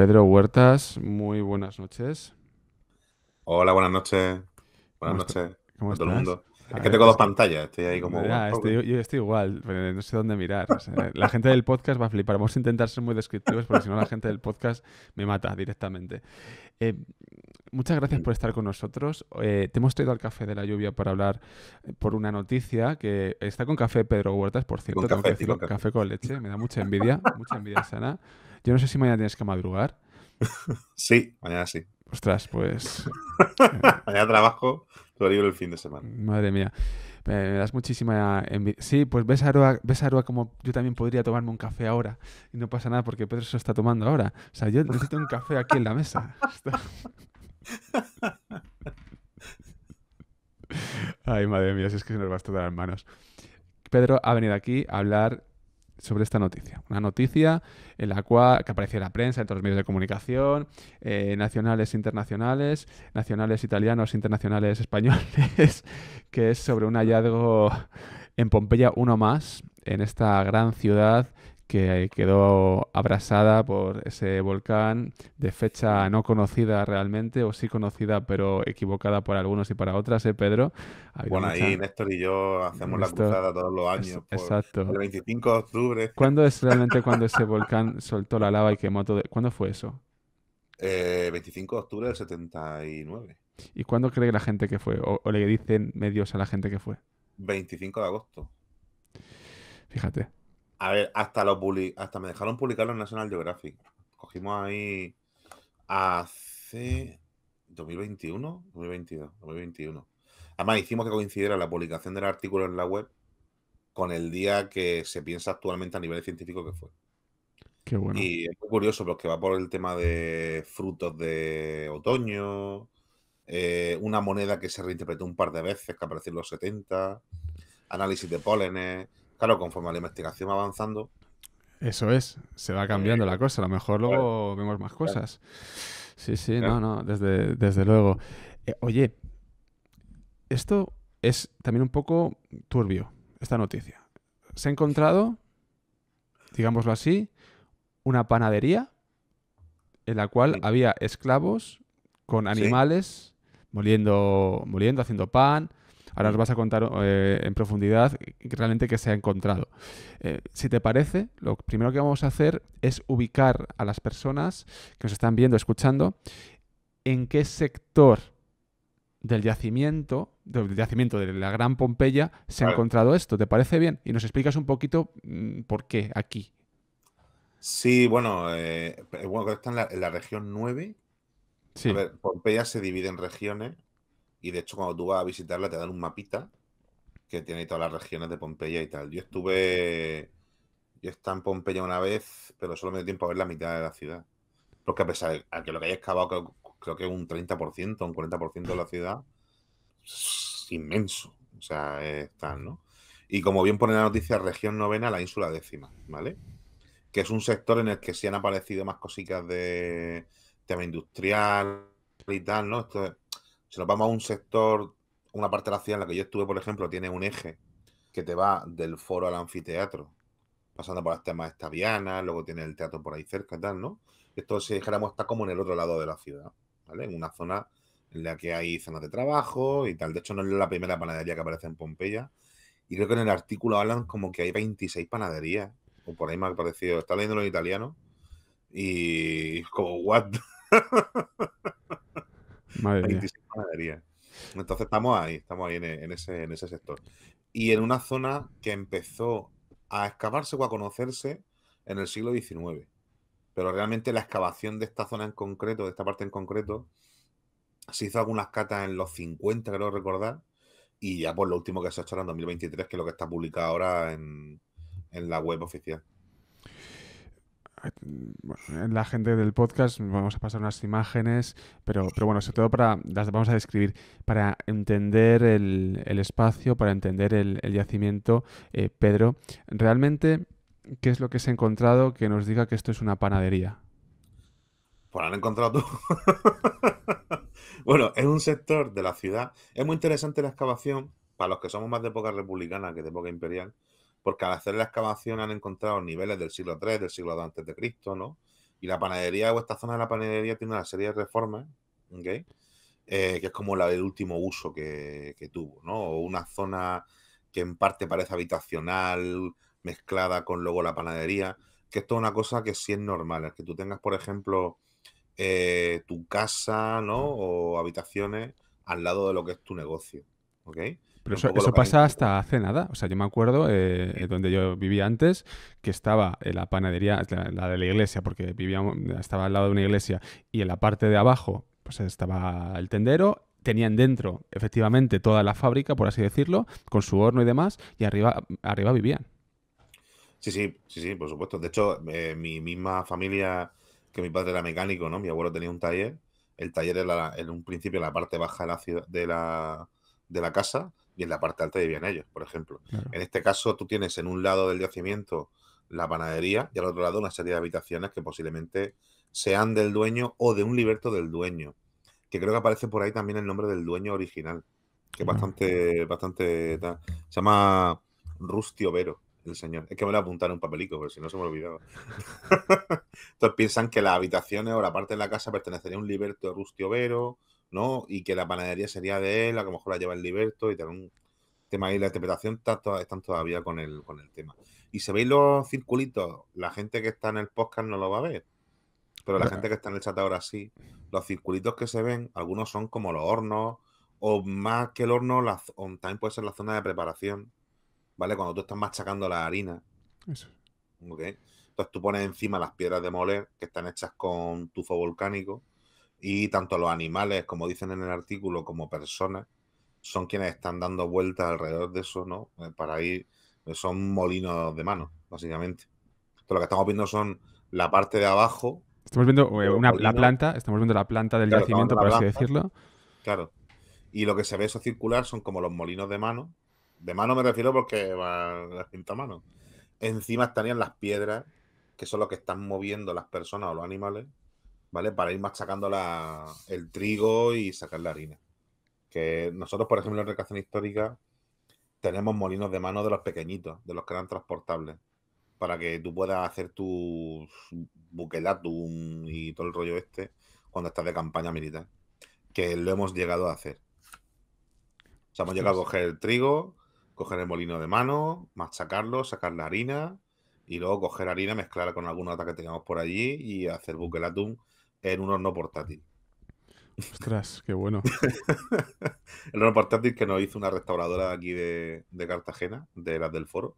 Pedro Huertas, muy buenas noches. Hola, buenas noches. Buenas ¿Cómo está- noches ¿Cómo a todo el estás? mundo. A Es que ver, tengo dos pantallas, estoy ahí como, bueno, ya, ok. yo estoy igual, pero no sé dónde mirar. O sea, la gente del podcast va a flipar. Vamos a intentar ser muy descriptivos porque si no la gente del podcast me mata directamente. Eh, Muchas gracias por estar con nosotros. Te hemos traído al Café de la Lluvia para hablar por una noticia que está con café Pedro Huertas, por Y con cierto, tengo que café, y decirlo, con café. café con leche. Me da mucha envidia sana. Yo no sé si mañana tienes que madrugar. Sí, mañana sí. Ostras, pues... Mañana trabajo, pero libre el fin de semana. Madre mía. Me das muchísima envidia. Sí, pues ves a Aroa como yo también podría tomarme un café ahora y no pasa nada porque Pedro se lo está tomando ahora. O sea, yo necesito un café aquí en la mesa. Ay, madre mía, si es que se nos va a explotar las manos. Pedro ha venido aquí a hablar sobre esta noticia. Una noticia en la cual que apareció en la prensa, en todos los medios de comunicación, nacionales, internacionales, nacionales italianos, internacionales españoles, que es sobre un hallazgo en Pompeya, uno más, en esta gran ciudad que quedó abrasada por ese volcán de fecha no conocida realmente, o sí conocida pero equivocada por algunos y para otras, ¿eh, Pedro? Ha habido Bueno, ahí mucha... Néstor y yo hacemos la Esto, cruzada todos los años por el exacto. 25 de octubre. ¿Cuándo es realmente cuando ese volcán soltó la lava y quemó todo? ¿Cuándo fue eso? 25 de octubre del 79. ¿Y cuándo cree la gente que fue? ¿O le dicen medios a la gente que fue? 25 de agosto. Fíjate. A ver, hasta me dejaron publicarlo en National Geographic. Cogimos ahí hace 2021, 2022, 2021. Además, hicimos que coincidiera la publicación del artículo en la web con el día que se piensa actualmente a nivel científico que fue. Qué bueno. Y es muy curioso porque va por el tema de frutos de otoño, una moneda que se reinterpretó un par de veces, que apareció en los 70, análisis de pólenes. Claro, conforme la investigación va avanzando, Eso es. Se va eh, cambiando la cosa. A lo mejor claro, luego vemos más claro, cosas. Sí, sí, no, claro. no, desde luego. Oye, esto es también un poco turbio, esta noticia. Se ha encontrado, digámoslo así, una panadería en la cual Sí, había esclavos con sí. animales moliendo, haciendo pan. Ahora os Mm. vas a contar en profundidad realmente qué se ha encontrado. Si te parece, lo primero que vamos a hacer es ubicar a las personas que nos están viendo, escuchando, en qué sector del yacimiento de la Gran Pompeya se ha Vale. encontrado esto. ¿Te parece bien? Y nos explicas un poquito por qué aquí. Sí, bueno, bueno, que está en la región 9. A Sí, ver, Pompeya se divide en regiones y de hecho cuando tú vas a visitarla te dan un mapita que tiene ahí todas las regiones de Pompeya y tal. Yo estaba en Pompeya una vez, pero solo me dio tiempo a ver la mitad de la ciudad. Porque a pesar de que lo que hay excavado creo que un 30%, un 40% de la ciudad, es inmenso. O sea, es tal, ¿no? Y como bien pone la noticia, región novena, la ínsula décima, ¿vale? Que es un sector en el que sí han aparecido más cositas de tema industrial y tal, ¿no? Si nos vamos a un sector, una parte de la ciudad en la que yo estuve, por ejemplo, tiene un eje que te va del foro al anfiteatro, pasando por las temas estavianas, luego tiene el teatro por ahí cerca y tal, ¿no? Esto, si dijéramos, está como en el otro lado de la ciudad, ¿vale? En una zona en la que hay zonas de trabajo y tal. De hecho, no es la primera panadería que aparece en Pompeya. Y creo que en el artículo hablan como que hay 26 panaderías, o por ahí me ha parecido. Está leyéndolo en italiano y es como, ¿what? madre mía. 26 panaderías. Entonces estamos ahí en ese sector. Y en una zona que empezó a excavarse o a conocerse en el siglo XIX. Pero realmente la excavación de esta zona en concreto, de esta parte en concreto, se hizo algunas catas en los 50, creo recordar, y ya pues lo último que se ha hecho era en 2023, que es lo que está publicado ahora en la web oficial. Bueno, la gente del podcast vamos a pasar unas imágenes, pero bueno, sobre todo las vamos a describir para entender el espacio, para entender el yacimiento. Pedro, realmente, ¿qué es lo que se ha encontrado que nos diga que esto es una panadería? Pues han encontrado tú. Bueno, es un sector de la ciudad. Es muy interesante la excavación, para los que somos más de época republicana que de época imperial, porque al hacer la excavación han encontrado niveles del siglo III, del siglo II antes de Cristo, ¿no? Y la panadería o esta zona de la panadería tiene una serie de reformas, ¿ok? Que es como la del último uso que tuvo, ¿no? O una zona que en parte parece habitacional, mezclada con luego la panadería, que esto es una cosa que sí es normal, es que tú tengas, por ejemplo, tu casa, ¿no? O habitaciones al lado de lo que es tu negocio, ¿ok? Pero Y un poco lo eso que han pasa intentado. hasta hace nada. O sea, yo me acuerdo donde yo vivía antes, que estaba en la panadería, la de la iglesia, porque estaba al lado de una iglesia, y en la parte de abajo pues estaba el tendero. Tenían dentro, efectivamente, toda la fábrica, por así decirlo, con su horno y demás, y arriba vivían. Sí, sí, sí, sí, por supuesto. De hecho, mi misma familia, que mi padre era mecánico, ¿no? Mi abuelo tenía un taller. El taller era en un principio en la parte baja de la ciudad, de la casa y en la parte alta vivían ellos, por ejemplo. Claro. En este caso, tú tienes en un lado del yacimiento la panadería y al otro lado una serie de habitaciones que posiblemente sean del dueño o de un liberto del dueño, que creo que aparece por ahí también el nombre del dueño original, que es Claro. bastante tal. Se llama Rustio Vero, el señor. Es que me lo apuntaron en un papelico, pero si no se me olvidaba. Entonces piensan que las habitaciones o la parte de la casa pertenecería a un liberto de Rustio Vero, ¿no? Y que la panadería sería de él, a lo mejor la lleva el liberto y tal. Un tema ahí, la interpretación están todavía con el tema. Y si veis los circulitos, la gente que está en el podcast no lo va a ver, pero la Pero, gente que está en el chat ahora sí. Los circulitos que se ven, algunos son como los hornos, o más que el horno, o también puede ser la zona de preparación, ¿vale? Cuando tú estás machacando la harina, eso. ¿ok? Entonces tú pones encima las piedras de moler que están hechas con tufo volcánico y tanto los animales, como dicen en el artículo, como personas, son quienes están dando vueltas alrededor de eso, ¿no? Para ir, son molinos de mano, básicamente. Entonces lo que estamos viendo son la parte de abajo Estamos viendo de los molinos. estamos viendo la planta del Claro, estamos yacimiento, viendo la por así planta, decirlo. claro. Y lo que se ve eso circular son como los molinos de mano. De mano me refiero porque va las pinta a mano. Encima estarían las piedras, que son lo que están moviendo las personas o los animales, ¿vale? Para ir machacando el trigo y sacar la harina. Que nosotros, por ejemplo, en recreación histórica, tenemos molinos de mano de los pequeñitos, de los que eran transportables, para que tú puedas hacer tus buquelatum y todo el rollo este cuando estás de campaña militar. Que lo hemos llegado a hacer. O sea, hemos llegado a Ostras. coger el trigo, coger el molino de mano, machacarlo, sacar la harina y luego coger harina, mezclarla con alguna otra que tengamos por allí y hacer buquelatum en un horno portátil. Ostras, qué bueno. El horno portátil que nos hizo una restauradora de aquí de Cartagena, de las del Foro,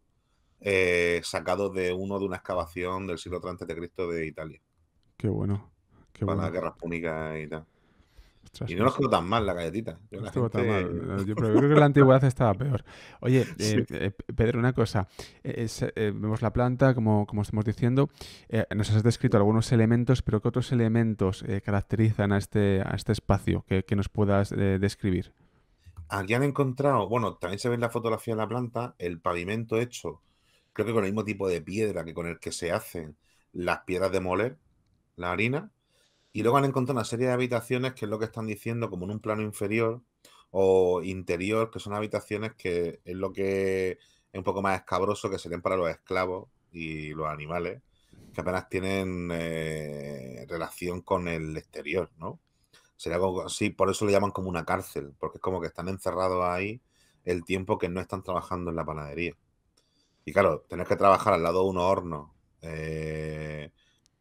sacado de una excavación del siglo III antes de Cristo de Italia, Qué bueno. Qué para las bueno. guerras púnicas y tal. Ostras, Y no nos pues quedó tan mal la galletita. no La estuvo tan mal. gente... Pero yo creo que la antigüedad estaba peor. Oye, Sí. Pedro, una cosa. Vemos la planta, como estamos diciendo. Nos has descrito algunos elementos, pero ¿qué otros elementos caracterizan a este espacio que nos puedas describir? Aquí han encontrado, bueno, también se ve en la fotografía de la planta, el pavimento hecho, creo que con el mismo tipo de piedra que con el que se hacen las piedras de moler, la harina, y luego han encontrado una serie de habitaciones que es lo que están diciendo como en un plano inferior o interior, que son habitaciones que es lo que es un poco más escabroso, que serían para los esclavos y los animales, que apenas tienen relación con el exterior, ¿no? Sería algo así, por eso le llaman como una cárcel, porque es como que están encerrados ahí el tiempo que no están trabajando en la panadería. Y claro, tener que trabajar al lado de unos hornos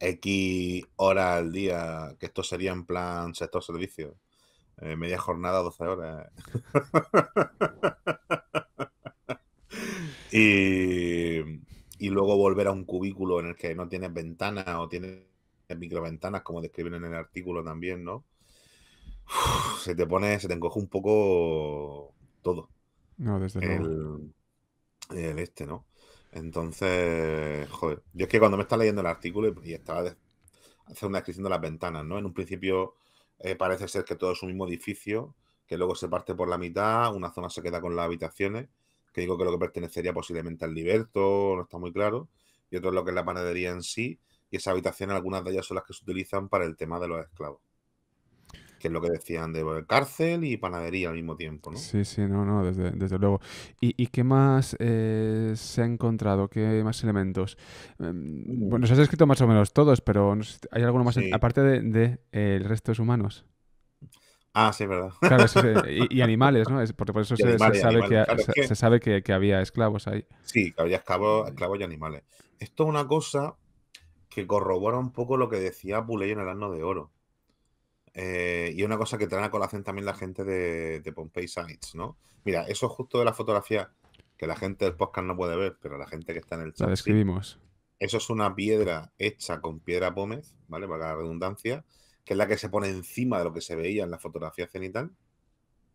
X horas al día, que esto sería en plan sector servicio, media jornada, 12 horas. y, y luego volver a un cubículo en el que no tienes ventanas o tienes microventanas, como describen en el artículo también, ¿no? Se te encoge un poco todo No, desde luego. el, ¿no? Entonces, joder, yo es que cuando me estaba leyendo el artículo y estaba haciendo una descripción de las ventanas, ¿no? En un principio parece ser que todo es un mismo edificio, que luego se parte por la mitad, una zona se queda con las habitaciones, que digo que lo que pertenecería posiblemente al Liberto, no está muy claro, y otro es lo que es la panadería en sí, y esas habitaciones, algunas de ellas son las que se utilizan para el tema de los esclavos. que es lo que decían de cárcel y panadería al mismo tiempo, ¿no? Sí, sí, no, no, desde luego. ¿Y qué más se ha encontrado? ¿Qué más elementos? Mm, Bueno, se has escrito más o menos todos, pero no sé, ¿hay alguno más sí. aparte de restos humanos? Ah, sí, es verdad. Claro, y animales, ¿no? Por eso se Y sabe animales. Claro, es se que sabe que había esclavos ahí. sí, que había esclavos y animales. Esto es una cosa que corrobora un poco lo que decía Puleyo en el Asno de Oro. Y es una cosa que trae a colación también la gente de Pompey Sites, ¿no? Mira, eso es justo de la fotografía que la gente del podcast no puede ver, pero la gente que está en el La chat sí. describimos. Eso es una piedra hecha con piedra pómez, ¿vale? Para la redundancia, que es la que se pone encima de lo que se veía en la fotografía cenital,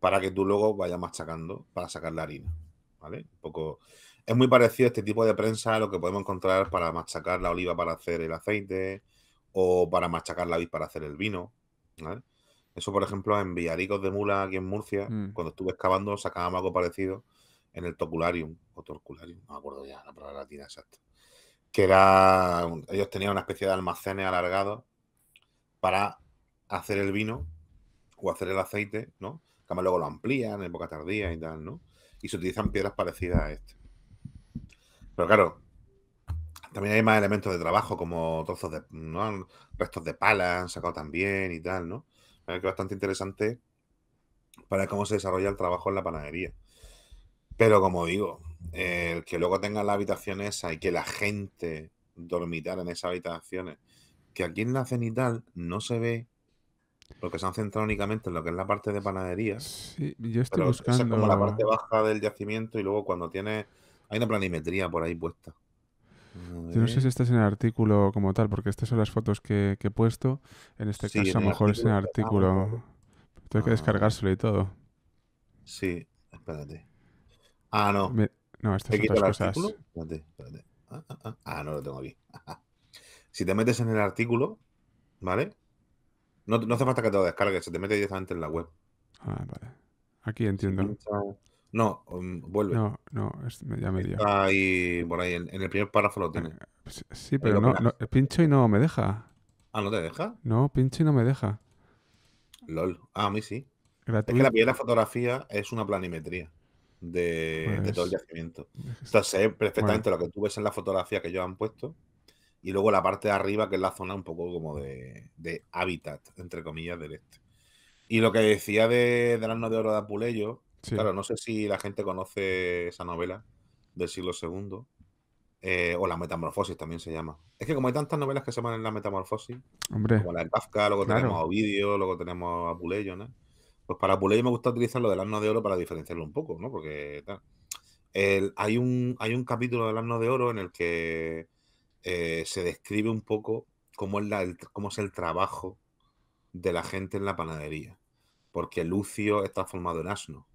para que tú luego vayas machacando para sacar la harina, ¿vale? Un poco. Es muy parecido este tipo de prensa a lo que podemos encontrar para machacar la oliva para hacer el aceite o para machacar la vid para hacer el vino, ¿vale? Eso, por ejemplo, en Villaricos de Mula, aquí en Murcia, Mm. cuando estuve excavando, sacábamos algo parecido en el Tocularium, o Torcularium, no me acuerdo ya la palabra latina exacta, que era, ellos tenían una especie de almacenes alargados para hacer el vino o hacer el aceite, ¿no? Que además luego lo amplían en época tardía y tal, ¿no? Y se utilizan piedras parecidas a este. Pero claro, también hay más elementos de trabajo, como trozos de, ¿no? Restos de pala han sacado también y tal, ¿no? Que es bastante interesante para cómo se desarrolla el trabajo en la panadería. Pero como digo, el que luego tengan las habitaciones hay que la gente dormitar en esas habitaciones, que aquí en la cenital no se ve, porque se han centrado únicamente en lo que es la parte de panadería, Sí, yo estoy pero esa es como la buscando. parte baja del yacimiento y luego cuando tiene, hay una planimetría por ahí puesta. A Yo no sé si ver. estás en el artículo como tal, porque estas son las fotos que he puesto. En este Sí, caso, a en lo el mejor es en el artículo. Vamos a ver. artículo. Tengo que A ver. descargárselo y todo. Sí, espérate. Ah, no. Me- No, estas He son quitado otras el cosas. artículo. Espérate, espérate. No lo tengo aquí. Si te metes en el artículo, ¿vale? No, no hace falta que te lo descargues, se te mete directamente en la web. Ah, vale. Aquí Si entiendo. pincha. No, vuelve. No, no, ya me lío. Está ahí, por ahí, en el primer párrafo lo Eh, tienes. sí, Ahí pero lo que no, le no, hace. pincho y no me deja. Ah, ¿no te deja? No, pincho y no me deja. LOL. Ah, a mí sí. Es que la Gratuito. primera fotografía es una planimetría de todo el Pues. yacimiento. Entonces se ve Bueno, perfectamente lo que tú ves en la fotografía que ellos han puesto y luego la parte de arriba, que es la zona un poco como de hábitat, entre comillas, del este. Y lo que decía del Asno de Oro de Apuleyo, sí. claro, no sé si la gente conoce esa novela del siglo segundo, o La Metamorfosis también se llama. Es que como hay tantas novelas que se llaman en La Metamorfosis, Hombre, como la de Kafka, luego tenemos claro. a Ovidio, luego tenemos a Apuleyo, ¿no? Pues para Apuleyo me gusta utilizar lo del Asno de Oro para diferenciarlo un poco, ¿no? Porque tal. Hay un capítulo del Asno de Oro en el que se describe un poco cómo es el trabajo de la gente en la panadería. Porque Lucio está formado en asno.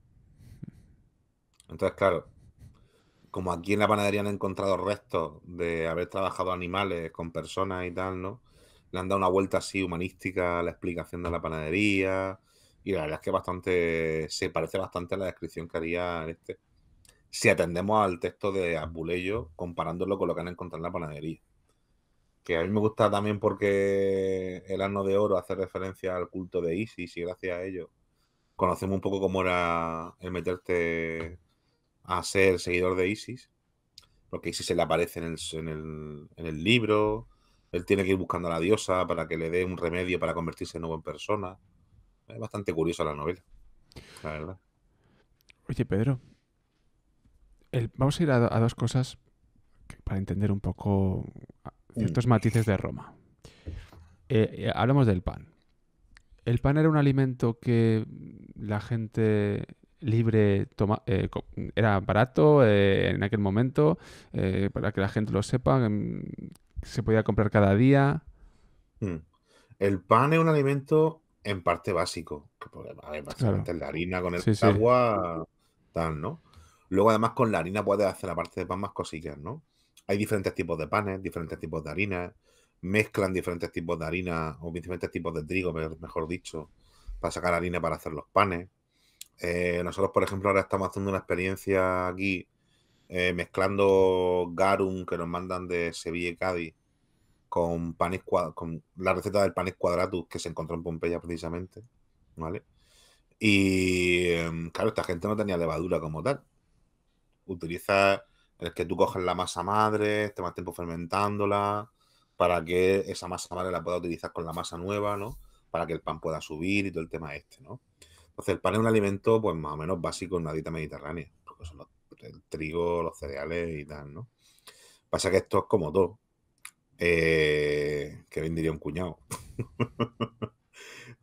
Entonces, claro, como aquí en la panadería han encontrado restos de haber trabajado animales con personas y tal, ¿no? Le han dado una vuelta así humanística a la explicación de la panadería. Y la verdad es que se parece bastante a la descripción que haría este. Si atendemos al texto de Apuleyo, comparándolo con lo que han encontrado en la panadería. Que a mí me gusta también porque el Asno de Oro hace referencia al culto de Isis y gracias a ello conocemos un poco cómo era el meterte a ser seguidor de Isis, porque Isis se le aparece en el libro, él tiene que ir buscando a la diosa para que le dé un remedio para convertirse de nuevo en persona. Es bastante curiosa la novela, la verdad. Oye, Pedro, vamos a ir a dos cosas para entender un poco Mm, ciertos matices de Roma. Hablamos del pan. ¿El pan era un alimento que la gente libre era barato en aquel momento? Para que la gente lo sepa, se podía comprar cada día. mm. El pan es un alimento en parte básico, que pues, a ver, Claro, básicamente es la harina con el sí, sí. agua, tal, ¿no? Luego, además, con la harina puedes hacer, aparte de pan, más cosillas, ¿no? Hay diferentes tipos de panes, diferentes tipos de harina, mezclan diferentes tipos de harina o diferentes tipos de trigo, mejor dicho, para sacar harina para hacer los panes. Nosotros, por ejemplo, ahora estamos haciendo una experiencia aquí mezclando garum que nos mandan de Sevilla y Cádiz con la receta del panes cuadratus que se encontró en Pompeya precisamente. ¿vale? Y claro, esta gente no tenía levadura como tal. Utiliza el que tú coges la masa madre, esté más tiempo fermentándola, para que esa masa madre la pueda utilizar con la masa nueva, ¿no? Para que el pan pueda subir y todo el tema este, ¿no? Entonces, el pan es un alimento, pues más o menos básico en una dieta mediterránea, porque son el trigo, los cereales y tal, ¿no? Pasa que esto es como todo. Que bien diría un cuñado.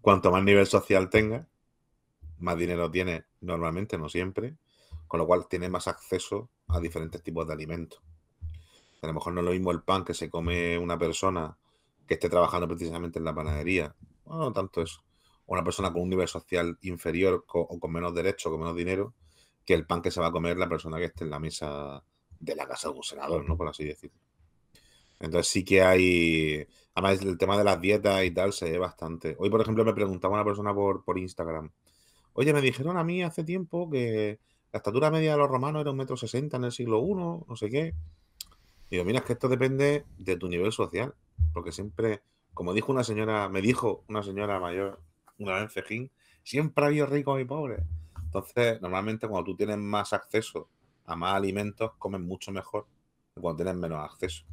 Cuanto más nivel social tengas, más dinero tienes normalmente, no siempre, con lo cual tienes más acceso a diferentes tipos de alimentos. A lo mejor no es lo mismo el pan que se come una persona que esté trabajando precisamente en la panadería, bueno, no tanto eso, o una persona con un nivel social inferior o con menos derecho, con menos dinero, que el pan que se va a comer la persona que esté en la mesa de la casa de un senador, ¿no? Por así decirlo. Entonces sí que hay... Además, el tema de las dietas y tal se ve bastante. Hoy, por ejemplo, me preguntaba una persona por Instagram. Oye, me dijeron a mí hace tiempo que la estatura media de los romanos era 1,60 m en el siglo I, no sé qué. Digo, mira, es que esto depende de tu nivel social. Porque siempre, como dijo una señora, me dijo una señora mayor una vez en Cejín, siempre ha habido ricos y pobres. Entonces, normalmente cuando tú tienes más acceso a más alimentos, comes mucho mejor que cuando tienes menos acceso.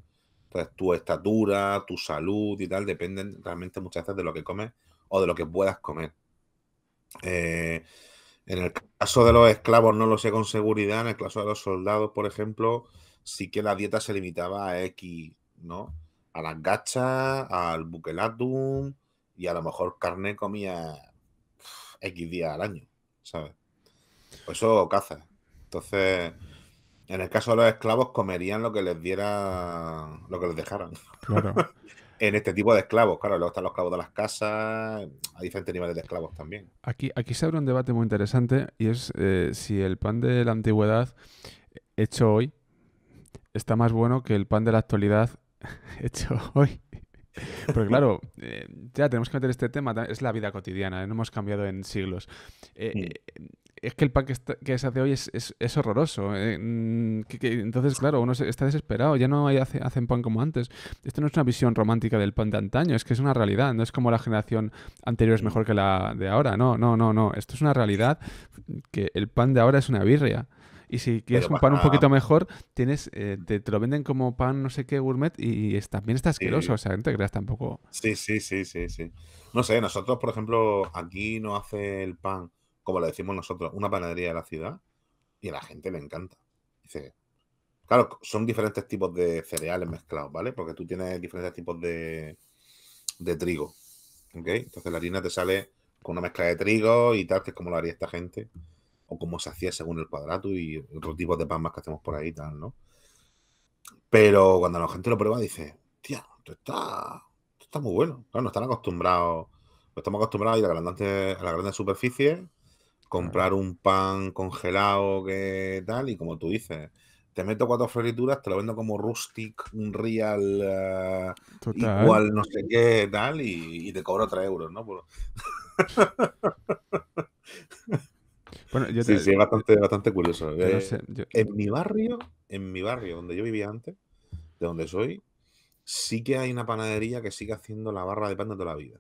Entonces, tu estatura, tu salud y tal dependen realmente muchas veces de lo que comes o de lo que puedas comer. Eh, en el caso de los esclavos no lo sé con seguridad, en el caso de los soldados, por ejemplo, sí que la dieta se limitaba a X, ¿no? A las gachas, al buquelatum y a lo mejor carne comía X días al año, ¿sabes? Pues eso caza. Entonces, en el caso de los esclavos comerían lo que les diera, lo que les dejaran. Claro. En este tipo de esclavos, claro, luego están los esclavos de las casas, hay diferentes niveles de esclavos también. Aquí se abre un debate muy interesante y es si el pan de la antigüedad hecho hoy está más bueno que el pan de la actualidad hecho hoy. Porque claro, ya tenemos que meter este tema, es la vida cotidiana, no hemos cambiado en siglos. Mm. Es que el pan que se hace hoy es horroroso. Entonces, claro, uno está desesperado, ya no hacen pan como antes. Esto no es una visión romántica del pan de antaño, es que es una realidad, no es como la generación anterior es Mm. mejor que la de ahora, no, no, no, no. Esto es una realidad que el pan de ahora es una birria. Y si quieres Pero un pan un pasa, poquito mejor, te lo venden como pan no sé qué gourmet y también está asqueroso. sí, O sea, no te creas tampoco. sí, sí, sí, sí, sí. No sé, nosotros, por ejemplo, aquí no hace el pan, como le decimos nosotros, una panadería de la ciudad y a la gente le encanta. Dice, claro, son diferentes tipos de cereales mezclados, ¿vale? Porque tú tienes diferentes tipos de trigo, ¿ok? Entonces la harina te sale con una mezcla de trigo y tal, que es como lo haría esta gente, o como se hacía según el cuadrato y otros tipos de pan más que hacemos por ahí y tal, ¿no? Pero cuando la gente lo prueba dice, tía, esto está muy bueno. Claro, no están acostumbrados, no estamos acostumbrados a ir a la grandes superficies, Claro. comprar un pan congelado que tal, y como tú dices, te meto 4 florituras, te lo vendo como rustic, un real, Total. igual no sé qué, tal, y te cobro 3 euros, ¿no? Bueno, Sí, sí, es bastante, bastante curioso. yo no sé. En mi barrio, donde yo vivía antes, de donde soy, sí que hay una panadería que sigue haciendo la barra de pan de toda la vida.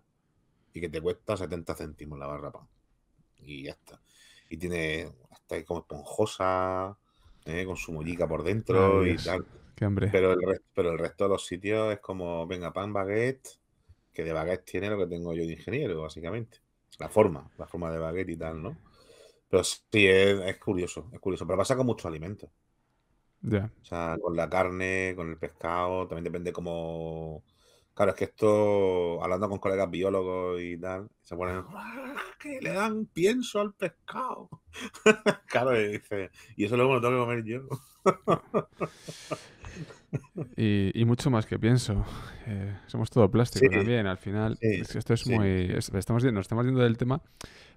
Y que te cuesta 70 céntimos la barra de pan. Y ya está. Y tiene hasta ahí como esponjosa, con su mollica por Ay, dentro y Dios. tal. Qué hambre. Pero el resto de los sitios es como, venga, pan baguette, que de baguette tiene lo que tengo yo de ingeniero, básicamente. La forma de baguette y tal, ¿no? Pero sí, es curioso, es curioso. Pero pasa con muchos alimentos. Ya. O sea, con la carne, con el pescado, también depende cómo... Claro, es que esto, hablando con colegas biólogos y tal, se ponen, "Ah, que le dan pienso al pescado". Claro, y dice, y eso luego me lo tengo que comer yo. Y mucho más que pienso. Somos todo Sí, plástico también. Al final, sí, es que esto es sí, muy. Nos estamos yendo del tema,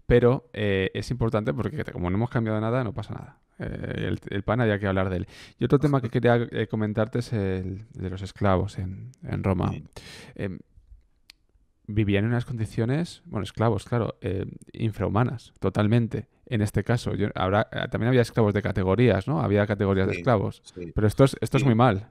pero es importante porque como no hemos cambiado nada, no pasa nada. El pan había que hablar de él. Y otro tema que quería comentarte es el de los esclavos en Roma. mm, Em, Vivían en unas condiciones, bueno, esclavos, claro, infrahumanas, totalmente. En este caso, también había esclavos de categorías, ¿no? Había categorías de sí, esclavos. sí, Pero esto es muy sí, mal.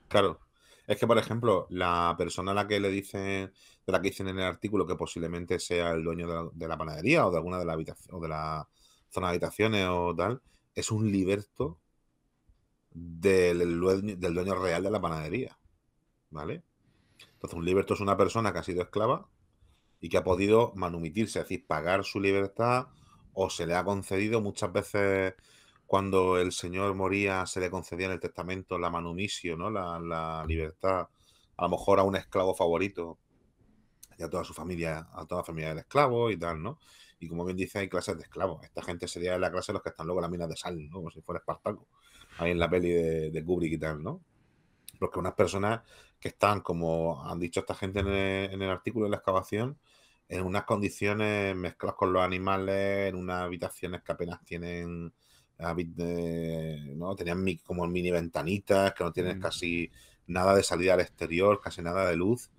claro. Es que, por ejemplo, la persona a la que le dicen, de la que dicen en el artículo que posiblemente sea el dueño de la panadería o de alguna de la habitación o de la zona de habitaciones o tal, es un liberto del dueño real de la panadería, ¿vale? Entonces, un liberto es una persona que ha sido esclava y que ha podido manumitirse, es decir, pagar su libertad, o se le ha concedido muchas veces cuando el señor moría, se le concedía en el testamento la manumisio, ¿no? La libertad, a lo mejor a un esclavo favorito y a toda su familia, a toda la familia del esclavo y tal, ¿no? Y como bien dice, hay clases de esclavos. Esta gente sería la clase de los que están luego en las minas de sal, ¿no? Como si fuera Espartaco, ahí en la peli de Kubrick y tal, ¿no? Porque unas personas que están, como han dicho esta gente en el artículo de la excavación, en unas condiciones mezcladas con los animales, en unas habitaciones que apenas tienen, ¿no? Tenían como mini ventanitas, que no tienen Mm. casi nada de salida al exterior, casi nada de luz.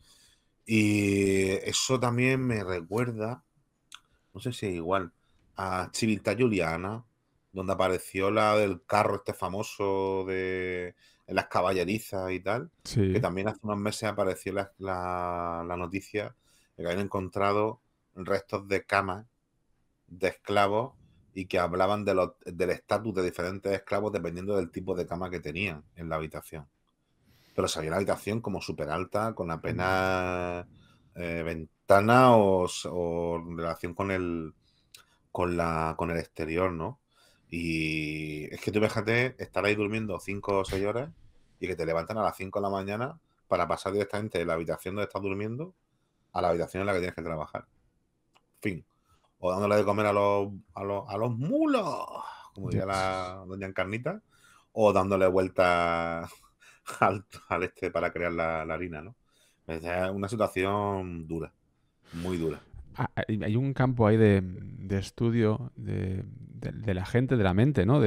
Y eso también me recuerda, no sé si es igual, a Civiltà Juliana, donde apareció la del carro este famoso en las caballerizas y tal, que Sí. también hace unos meses apareció la noticia de que habían encontrado restos de camas de esclavos y que hablaban del estatus de diferentes esclavos dependiendo del tipo de cama que tenían en la habitación. Pero se veía la habitación como súper alta, con apenas ventana o relación con el exterior, ¿no? Y es que tú fíjate estar ahí durmiendo 5 o 6 horas y que te levantan a las 5 de la mañana para pasar directamente de la habitación donde estás durmiendo a la habitación en la que tienes que trabajar. Fin. O dándole de comer a los mulos, como diría Dios. la doña Encarnita, o dándole vueltas al este para crear la harina, ¿no? Es una situación dura, muy dura. Hay un campo ahí de estudio de la gente, de la mente, ¿no?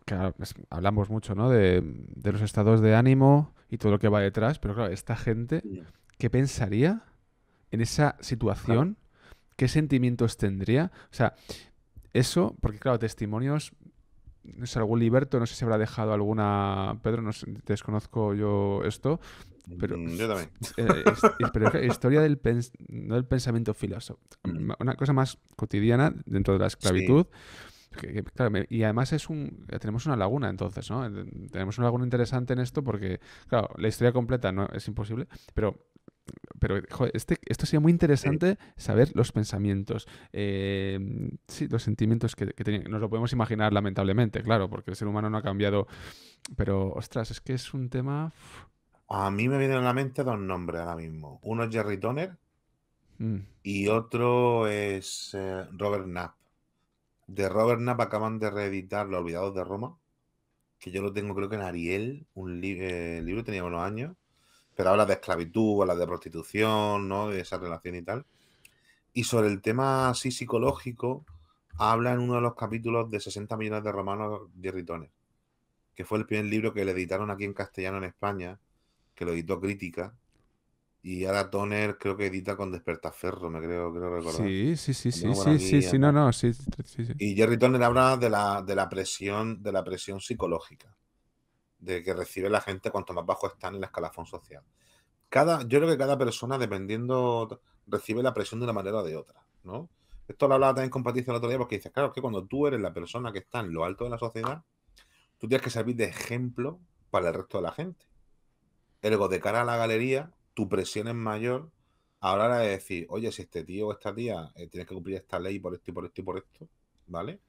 Claro, hablamos mucho, ¿no? De los estados de ánimo y todo lo que va detrás, pero claro, esta gente, Mm. ¿qué pensaría en esa Claro. situación? ¿Qué sentimientos tendría? O sea, eso, porque claro, testimonios, no sé, algún liberto, no sé si habrá dejado alguna, Pedro, no sé, desconozco yo esto, pero, Yo también. pero es que historia no del pensamiento filósofo, Mm. una cosa más cotidiana dentro de la Sí, esclavitud. Claro, y además tenemos una laguna entonces, ¿no? Tenemos una laguna interesante en esto porque, claro, la historia completa no es imposible, pero joder, esto sería muy sí. interesante saber los pensamientos, sí, los sentimientos que tenían. Nos lo podemos imaginar lamentablemente, claro, porque el ser humano no ha cambiado, pero ostras, es que es un tema... A mí me vienen a la mente dos nombres ahora mismo. Uno es Jerry Toner Mm, y otro es Robert Knapp. De Robert Knapp acaban de reeditar Los Olvidados de Roma, que yo lo tengo creo que en Ariel, el libro tenía unos años, pero habla de esclavitud, habla de prostitución, ¿no? De esa relación y tal. Y sobre el tema así psicológico, habla en uno de los capítulos de 60 millones de romanos Jerry Toner, que fue el primer libro que le editaron aquí en castellano en España, que lo editó Crítica. Y ahora Toner creo que edita con Despertaferro, creo recordar. sí, sí, sí, Lo sí, tengo por sí, sí, aquí. sí, no, no, sí, sí, sí. Y Jerry Toner habla de la presión psicológica, de que recibe la gente cuanto más bajo están en la escalafón social. Yo creo que cada persona, dependiendo, recibe la presión de una manera o de otra, ¿no? Esto lo hablaba también con Patricia el otro día porque dices, claro, es que cuando tú eres la persona que está en lo alto de la sociedad, tú tienes que servir de ejemplo para el resto de la gente. Ergo, de cara a la galería, tu presión es mayor a la hora de decir, oye, si este tío o esta tía tiene que cumplir esta ley por esto y por esto y por esto, ¿vale?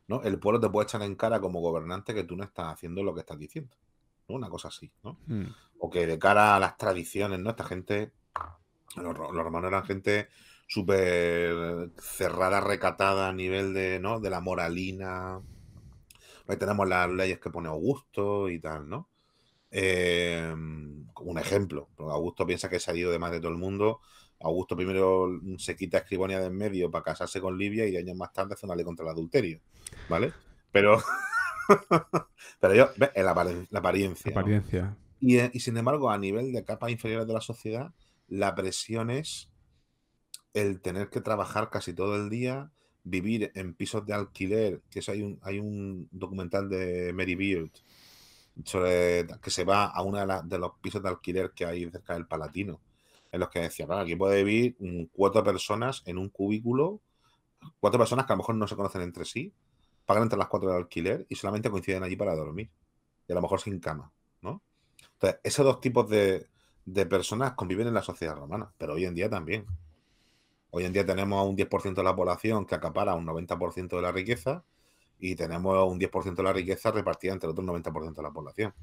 ¿No? El pueblo te puede echar en cara como gobernante que tú no estás haciendo lo que estás diciendo, ¿no? Una cosa así, ¿no? Mm. O que de cara a las tradiciones, ¿no? Esta gente, los romanos eran gente súper cerrada, recatada a nivel ¿no? De la moralina. Ahí tenemos las leyes que pone Augusto y tal, ¿no? Como un ejemplo, porque Augusto piensa que se ha ido de más de todo el mundo. Augusto primero se quita Escribonia de en medio para casarse con Livia y años más tarde hace una ley contra el adulterio, ¿vale? Pero, pero yo, ¿ves? En la apariencia, ¿no? Apariencia. Y sin embargo, a nivel de capas inferiores de la sociedad, la presión es el tener que trabajar casi todo el día, vivir en pisos de alquiler, que eso hay un documental de Mary Beard, que se va a uno de los pisos de alquiler que hay cerca del Palatino, en los que decía, "Claro, aquí puede vivir 4 personas en un cubículo, 4 personas que a lo mejor no se conocen entre sí, pagan entre las 4 de alquiler y solamente coinciden allí para dormir, y a lo mejor sin cama, ¿no? Entonces, esos dos tipos de personas conviven en la sociedad romana, pero hoy en día también. Hoy en día tenemos a un 10% de la población que acapara un 90% de la riqueza y tenemos un 10% de la riqueza repartida entre el otro 90% de la población.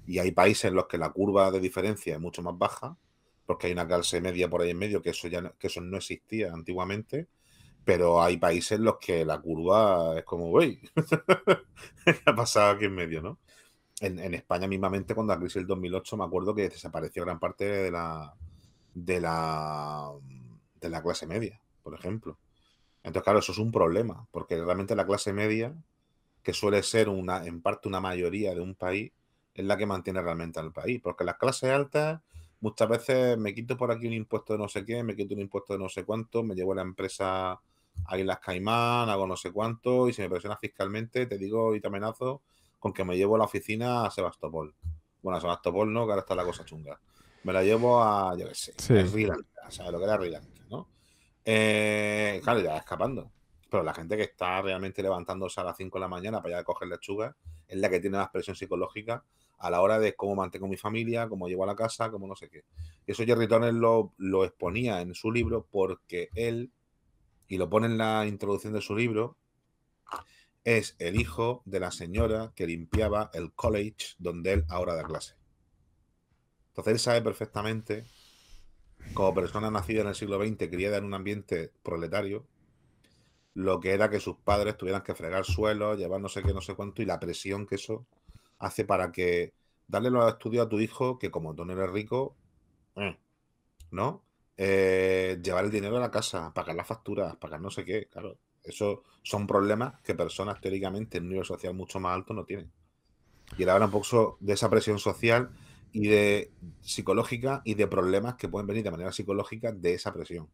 Y hay países en los que la curva de diferencia es mucho más baja, porque hay una clase media por ahí en medio, que eso ya que eso no existía antiguamente, pero hay países en los que la curva es como, uy, ¿qué ha pasado aquí en medio, no? En España mismamente, cuando la crisis del 2008, me acuerdo que desapareció gran parte de la, de la clase media, por ejemplo. Entonces, claro, eso es un problema, porque realmente la clase media, que suele ser en parte una mayoría de un país, es la que mantiene realmente al país. Porque las clases altas, muchas veces me quito por aquí un impuesto de no sé qué, me quito un impuesto de no sé cuánto, me llevo la empresa a Islas Caimán, hago no sé cuánto, y si me presiona fiscalmente, te digo y te amenazo con que me llevo la oficina a Sebastopol. Bueno, a Sebastopol no, que ahora está la cosa chunga. Me la llevo a, yo qué sé, a Sí. Sri Lanka, ¿sabes lo que era Sri Lanka, no? Claro, ya escapando. Pero la gente que está realmente levantándose a las 5 de la mañana para ir a coger lechuga es la que tiene más presión psicológica a la hora de cómo mantengo mi familia, cómo llevo a la casa, cómo no sé qué. Y eso Jerry Turner lo exponía en su libro porque él, y lo pone en la introducción de su libro, es el hijo de la señora que limpiaba el college donde él ahora da clase. Entonces él sabe perfectamente, como persona nacida en el siglo XX, criada en un ambiente proletario, lo que era que sus padres tuvieran que fregar suelos, llevar no sé qué, no sé cuánto, y la presión que eso hace para que darle los estudios a tu hijo, que como tú no eres rico, eh, ¿no? Llevar el dinero a la casa, pagar las facturas, pagar no sé qué, claro. Eso son problemas que personas teóricamente en un nivel social mucho más alto no tienen. Y él habla un poco de esa presión social y de psicológica y de problemas que pueden venir de manera psicológica de esa presión.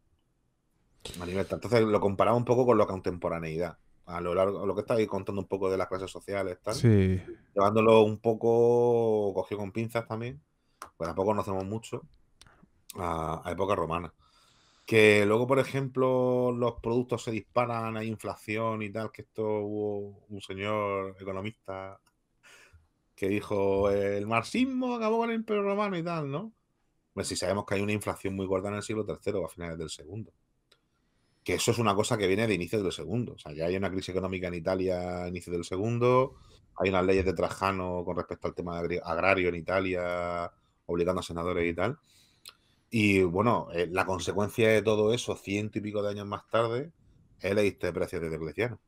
A nivel tal. Entonces lo comparaba un poco con la contemporaneidad. A lo largo, lo que estáis contando un poco de las clases sociales, tal, Sí. llevándolo un poco cogido con pinzas también, pues tampoco conocemos mucho a época romana. Que luego, por ejemplo, los productos se disparan, hay inflación y tal, que esto hubo un señor economista que dijo el marxismo acabó con el Imperio Romano y tal, ¿no? Pues si sabemos que hay una inflación muy gorda en el siglo III o a finales del segundo. Que eso es una cosa que viene de inicios del segundo. O sea, ya hay una crisis económica en Italia a inicios del segundo, hay unas leyes de Trajano con respecto al tema agrario en Italia, obligando a senadores y tal. Y bueno, la consecuencia de todo eso, ciento y pico de años más tarde, es la lista de precios de Diocleciano.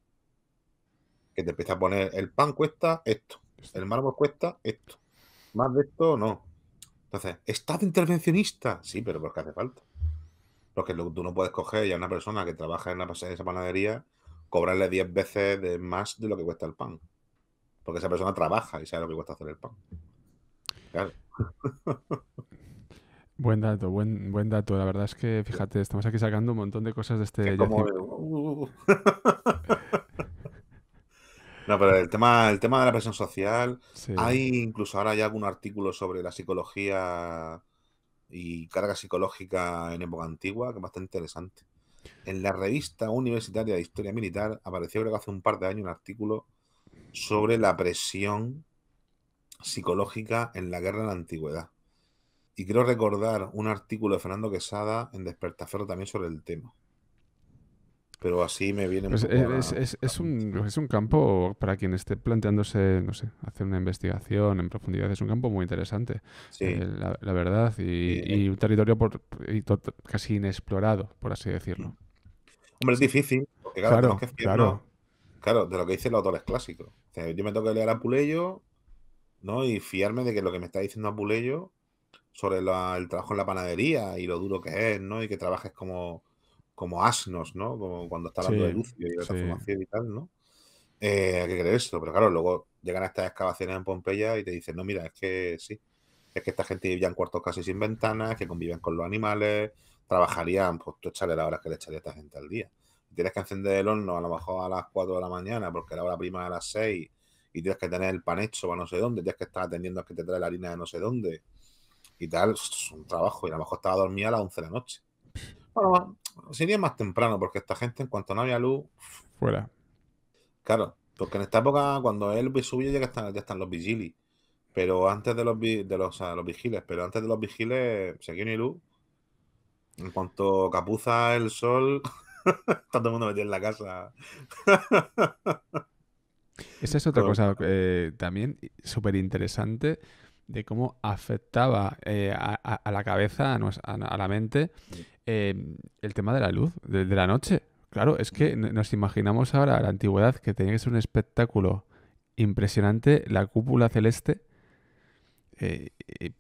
Que te empieza a poner, el pan cuesta esto, el mármol cuesta esto, más de esto no. Entonces, ¿Estado intervencionista? Sí, pero porque hace falta. Porque tú no puedes coger ya a una persona que trabaja en esa panadería, cobrarle 10 veces más de lo que cuesta el pan. Porque esa persona trabaja y sabe lo que cuesta hacer el pan. Claro. Buen dato, buen dato. La verdad es que, fíjate, estamos aquí sacando un montón de cosas de Que es este como. yacimiento. No, pero el tema de la presión social, Sí. hay incluso ahora ya algún artículo sobre la psicología y carga psicológica en época antigua, que es bastante interesante. En la revista universitaria de Historia Militar apareció creo que hace un par de años un artículo sobre la presión psicológica en la guerra en la antigüedad. Y quiero recordar un artículo de Fernando Quesada en Despertaferro también sobre el tema. Pero así me viene un Pues poco a es un campo para quien esté planteándose, no sé, hacer una investigación en profundidad. Es un campo muy interesante, Sí, la verdad, sí. y un territorio casi inexplorado, por así decirlo. Hombre, es Sí, difícil, porque claro, tenemos claro, que claro. fiarnos, claro, de lo que dicen los autores clásicos. O sea, yo me tengo que leer a Puleyo, ¿no? Y fiarme de que lo que me está diciendo Apuleyo sobre el trabajo en la panadería y lo duro que es, ¿no? Y que trabajes como asnos, ¿no? Como cuando está hablando de Sí, Lucio y de sí. transformación y tal, ¿no? Hay que creer esto, pero claro, luego llegan a estas excavaciones en Pompeya y te dicen, no, mira, es que sí, es que esta gente vivía en cuartos casi sin ventanas, que convivían con los animales, trabajarían, pues tú échale las horas que le echaría a esta gente al día. Tienes que encender el horno a lo mejor a las 4 de la mañana porque la hora prima es a las 6 y tienes que tener el pan hecho para no sé dónde, tienes que estar atendiendo a que te trae la harina de no sé dónde y tal, es un trabajo. Y a lo mejor estaba dormida a las 11 de la noche. Bueno, sería más temprano, porque esta gente, en cuanto no había luz, Fuera. claro, porque en esta época, cuando es el suyo, ya están los vigilis. Pero antes de o sea, los vigiles, pero antes de los vigiles, si aquí no hay luz, en cuanto capuza el sol, está todo el mundo metido en la casa. Esa es otra Con- cosa también súper interesante de cómo afectaba a la cabeza, a la mente, el tema de la luz, de la noche. Claro, es que nos imaginamos ahora la antigüedad que tenía que ser un espectáculo impresionante, la cúpula celeste,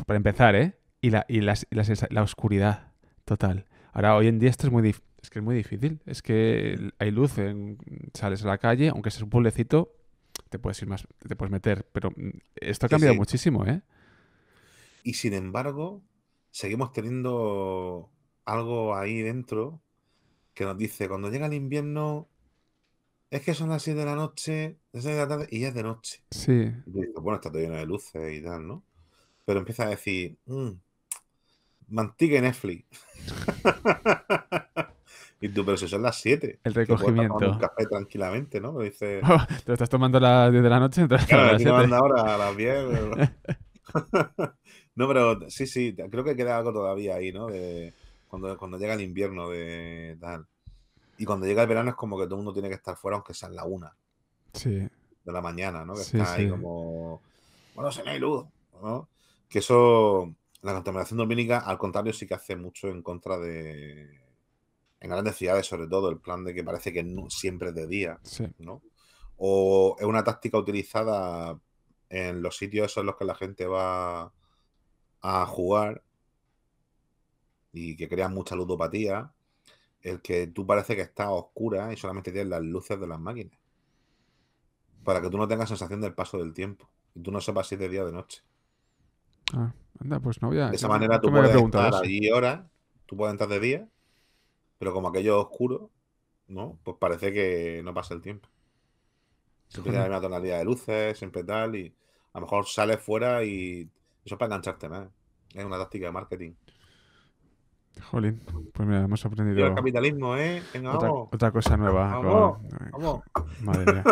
para empezar, ¿eh? La oscuridad total. Ahora, hoy en día esto es es que es muy difícil. Es que hay luz, sales a la calle, aunque sea un pueblecito, te puedes ir más, te puedes meter. Pero esto ha Sí, cambiado sí. muchísimo, ¿eh? Y sin embargo, seguimos teniendo algo ahí dentro que nos dice, cuando llega el invierno, es que son las 7 de la noche, las 6 de la tarde y ya es de noche. Sí. Y tú dices, bueno, está todo lleno de luces y tal, ¿no? Pero empieza a decir, mantica y Netflix. Y tú, pero si son las 7, El que puedo estar tomando un recogimiento. café tranquilamente, ¿no? Pero dice, Te lo estás tomando a las 10 de la noche, entonces a claro, me las estoy 7. tomando ahora a las 10. No, pero sí, creo que queda algo todavía ahí, ¿no? De cuando llega el invierno, de tal. Y cuando llega el verano es como que todo el mundo tiene que estar fuera, aunque sea en la 1 Sí, de la mañana, ¿no? Que sí, está ahí sí. como, bueno, si no hay luz, ¿no? Que eso, la contaminación lumínica, al contrario, sí que hace mucho en contra de, en grandes ciudades sobre todo, el plan de que parece que siempre es de día, Sí. ¿no? O es una táctica utilizada en los sitios esos en los que la gente va a jugar y que crea mucha ludopatía, el que tú parece que estás a oscura y solamente tienes las luces de las máquinas, para que tú no tengas sensación del paso del tiempo y tú no sepas si es de día o de noche. Ah, anda, pues no De esa manera nunca tú me había puedes preguntado estar eso. allí horas, tú puedes entrar de día, pero como aquello es oscuro, ¿no? Pues parece que no pasa el tiempo. Siempre tiene la Jolín, misma tonalidad de luces, siempre tal, y a lo mejor sales fuera y eso es para engancharte más. Es una táctica de marketing. jolín. Pues mira, hemos Viva el aprendido capitalismo, ¿eh? Venga, vamos. otra cosa nueva Vamos, con... vamos. Madre mía.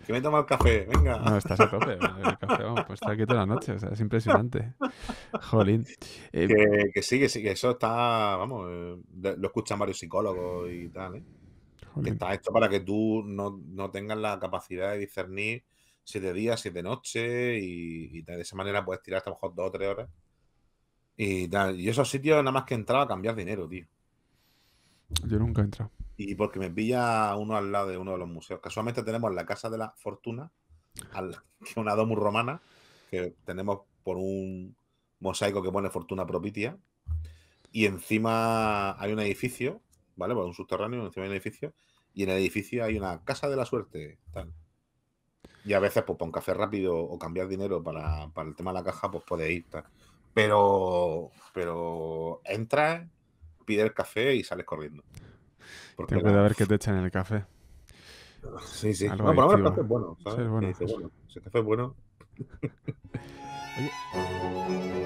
Que me toma el café, No, venga. estás a tope. El café, vamos, pues está aquí toda la noche. O sea, es impresionante. Jolín. Eh, Que sí, que eso está, vamos, lo escuchan varios psicólogos y tal, ¿eh? Que jolín. está hecho para que tú no tengas la capacidad de discernir si es de día, si es de noche y de esa manera puedes tirar hasta a lo mejor 2 o 3 horas y tal. Y esos sitios nada más que entraba a cambiar dinero, tío. Yo nunca he entrado. Y porque me pilla uno al lado de uno de los museos. Casualmente tenemos la Casa de la Fortuna, que es una domus romana, que tenemos por un mosaico que pone Fortuna Propitia. Y encima hay un edificio, ¿vale? Por un subterráneo, encima hay un edificio. Y en el edificio hay una Casa de la Suerte, tal. Y a veces, pues, para un café rápido o cambiar dinero para el tema de la caja, pues puedes ir, tal. Pero entras, pides el café y sales corriendo. Ten Porque cuidado a ver qué te echan en el café. Sí, sí. Algo Bueno, por lo menos el adictivo. café es bueno, Sí, ¿sabes? es Que bueno. dice, bueno, si el café es bueno. Oye,